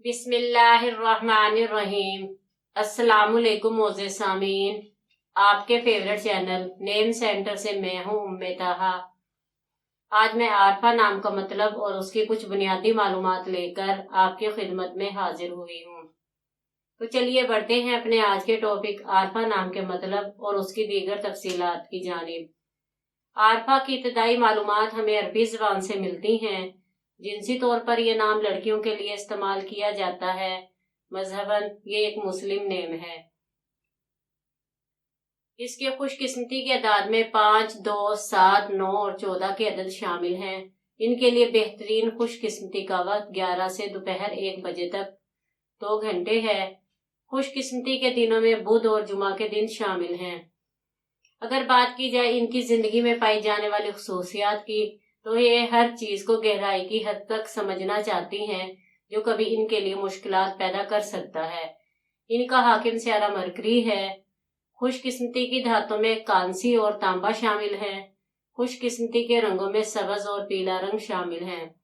बिस्मिल्लाहिर्रहमानिर्रहीम। अस्सलामुअलैकुम मोअज़्ज़िज़ सामीन, आपके फेवरेट चैनल नेम सेंटर से मैं हूँ उम्मे ताहा। आज मैं आरफा नाम का मतलब और उसकी कुछ बुनियादी मालूमात लेकर आपकी खिदमत में हाजिर हुई हूँ। तो चलिए बढ़ते हैं अपने आज के टॉपिक आरफा नाम के मतलब और उसकी दीगर तफसीलात की जानिब। आरफा की इब्तदाई मालूमात हमें अरबी ज़बान से मिलती हैं। जिनसी तौर पर यह नाम लड़कियों के लिए इस्तेमाल किया जाता है। मजहबन ये एक मुस्लिम नेम है। इसके खुशकिस्मती के अदाद में 5, 2, 7, 9 और 14 के अदद शामिल हैं। इनके लिए बेहतरीन खुशकिस्मती का वक्त 11 से दोपहर 1 बजे तक 2 घंटे है। खुशकिस्मती के दिनों में बुध और जुमा के दिन शामिल हैं। अगर बात की जाए इनकी जिंदगी में पाई जाने वाली खुसूसियात की, तो ये हर चीज को गहराई की हद तक समझना चाहती हैं, जो कभी इनके लिए मुश्किलात पैदा कर सकता है। इनका हाकिम सियारा मरकरी है। खुशकिस्मती की धातों में कांसी और तांबा शामिल है। खुशकिस्मती के रंगों में सब्ज और पीला रंग शामिल है।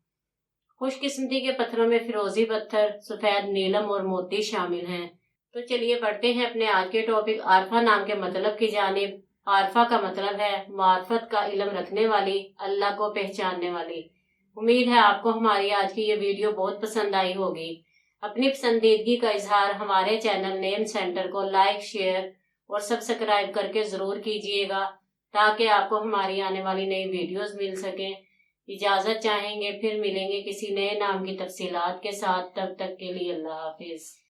खुशकिस्मती के पत्थरों में फिरोजी पत्थर, सफेद, नीलम और मोती शामिल हैं। तो चलिए बढ़ते हैं अपने आज के टॉपिक आरफा नाम के मतलब की जानिब। आरफा का मतलब है मार्फत का इल्म रखने वाली, अल्लाह को पहचानने वाली। उम्मीद है आपको हमारी आज की ये वीडियो बहुत पसंद आई होगी। अपनी पसंदीदगी का इजहार हमारे चैनल नेम सेंटर को लाइक, शेयर और सब्सक्राइब करके जरूर कीजिएगा, ताकि आपको हमारी आने वाली नई वीडियोस मिल सकें। इजाजत चाहेंगे, फिर मिलेंगे किसी नए नाम की तफसीलात के साथ। तब तक के लिए अल्लाह हाफिज।